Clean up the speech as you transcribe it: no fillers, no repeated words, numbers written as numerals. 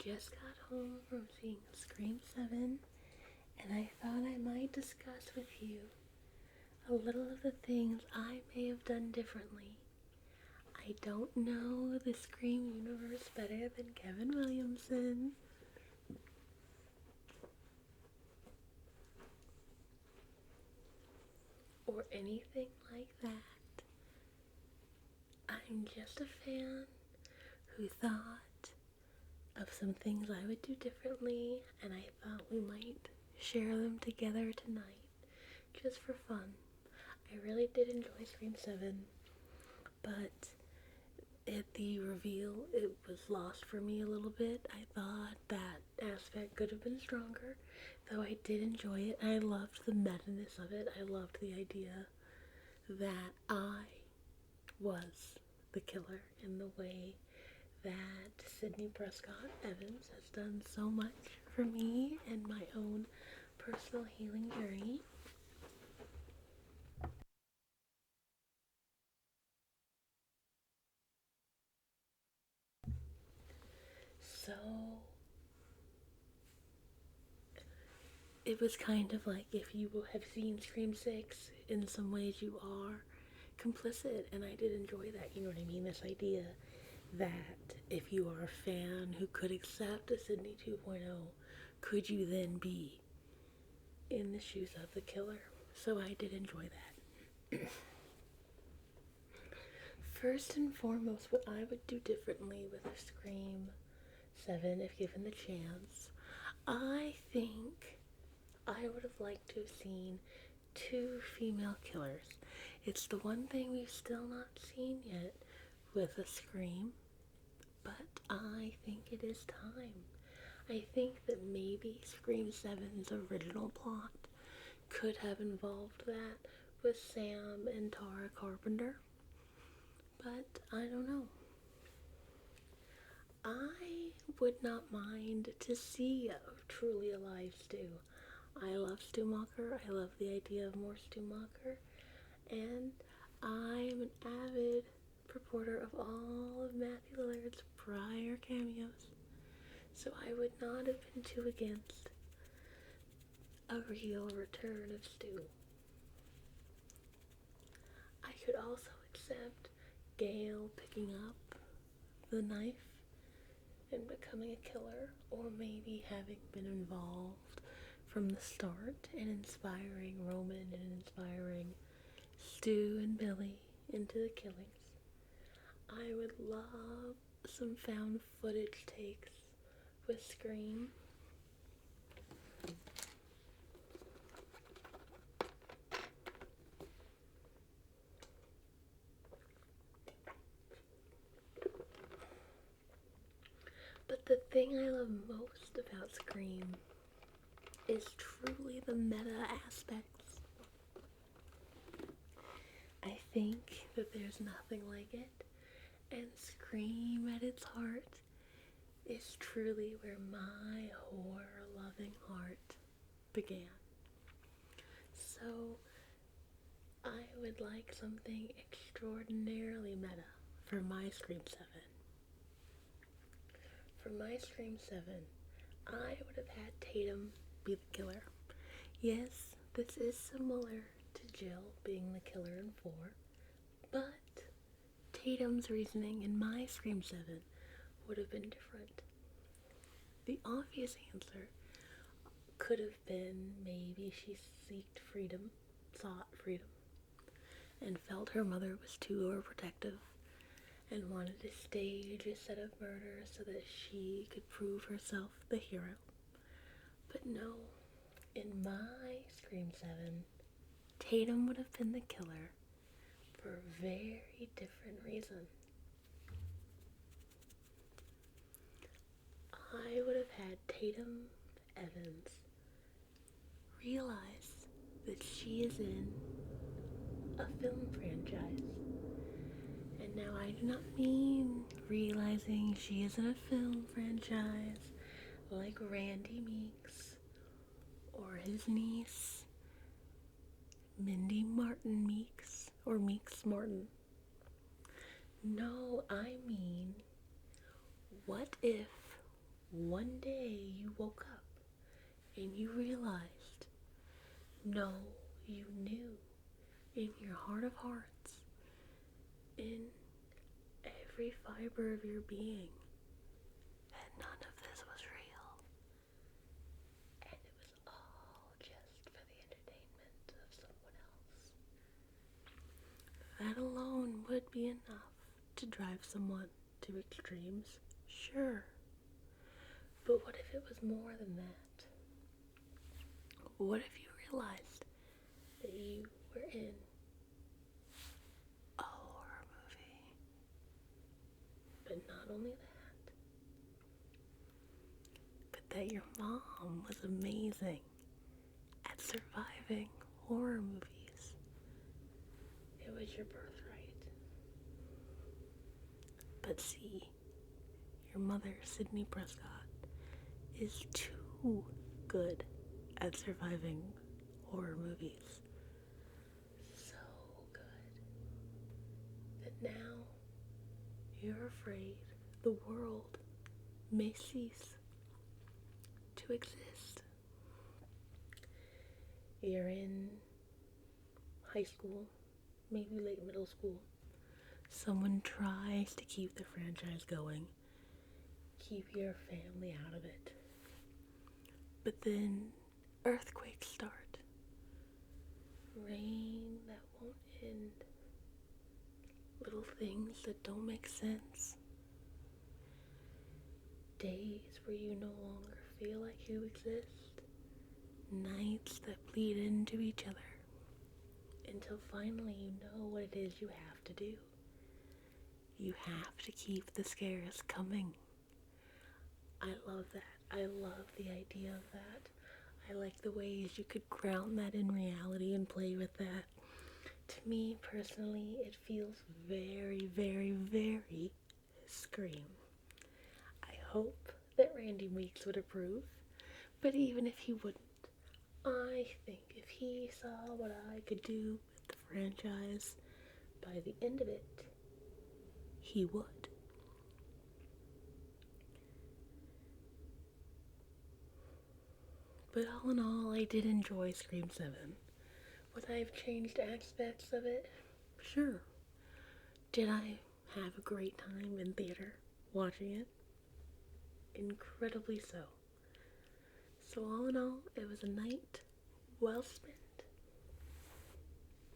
just got home from seeing Scream 7, and I thought I might discuss with you a little of the things I may have done differently. I don't know the Scream universe better than Kevin Williamson, or anything like that. I'm just a fan who thought of some things I would do differently, and I thought we might share them together tonight, just for fun. I really did enjoy Scream 7, but at the reveal, it was lost for me a little bit. I thought that aspect could have been stronger, though I did enjoy it. I loved the meta-ness of it. I loved the idea that I was the killer in the way that Sydney Prescott Evans has done so much for me and my own personal healing journey. So it was kind of like if you have seen Scream 6, in some ways you are complicit, and I did enjoy that, you know what I mean? This idea that if you are a fan who could accept a Sydney 2.0, could you then be in the shoes of the killer? So I did enjoy that. First and foremost, what I would do differently with a Scream 7 if given the chance, I think I would have liked to have seen two female killers. It's the one thing we've still not seen yet with a Scream, but I think it is time. I think that maybe Scream 7's original plot could have involved that with Sam and Tara Carpenter, but I don't know. I would not mind to see a truly alive Stu. I love Stu Macher. I love the idea of more Stu Macher. And I'm an avid purporter of all of Matthew Lillard's prior cameos. So I would not have been too against a real return of Stu. I could also accept Gail picking up the knife and becoming a killer, or maybe having been involved from the start and inspiring Roman and inspiring Stu and Billy into the killings. I would love some found footage takes with Scream. But the thing I love most about Scream is truly the meta aspects. I think that there's nothing like it, and Scream at its heart is truly where my horror-loving heart began. So I would like something extraordinarily meta for my Scream 7. For my Scream 7, I would have had Tatum be the killer. Yes, this is similar to Jill being the killer in 4, but Tatum's reasoning in my Scream 7 would have been different. The obvious answer could have been maybe she sought freedom, and felt her mother was too overprotective and wanted to stage a set of murders so that she could prove herself the hero. But no, in my Scream 7, Tatum would have been the killer for a very different reason. I would have had Tatum Evans realize that she is in a film franchise. And now I do not mean realizing she is in a film franchise like Randy Meeks or his niece, Mindy Martin Meeks, or Meeks Martin. No, I mean, what if one day you woke up and you realized, no, you knew in your heart of hearts, in every fiber of your being, that none of this was real. And it was all just for the entertainment of someone else. That alone would be enough to drive someone to extremes, sure. But what if it was more than that? What if you realized that you were in a horror movie? But not only that, but that your mom was amazing at surviving horror movies. It was your birthright. But see, your mother, Sydney Prescott, is too good at surviving horror movies. So good that now you're afraid the world may cease to exist. You're in high school, maybe late middle school. Someone tries to keep the franchise going, keep your family out of it. But then earthquakes start, rain that won't end, little things that don't make sense, days where you no longer feel like you exist, nights that bleed into each other, until finally you know what it is you have to do. You have to keep the scares coming. I love that. I love the idea of that. I like the ways you could ground that in reality and play with that. To me, personally, it feels very, very, very Scream. I hope that Randy Weeks would approve, but even if he wouldn't, I think if he saw what I could do with the franchise, by the end of it, he would. But all in all, I did enjoy Scream 7. Would I have changed aspects of it? Sure. Did I have a great time in theater watching it? Incredibly so. So all in all, it was a night well spent.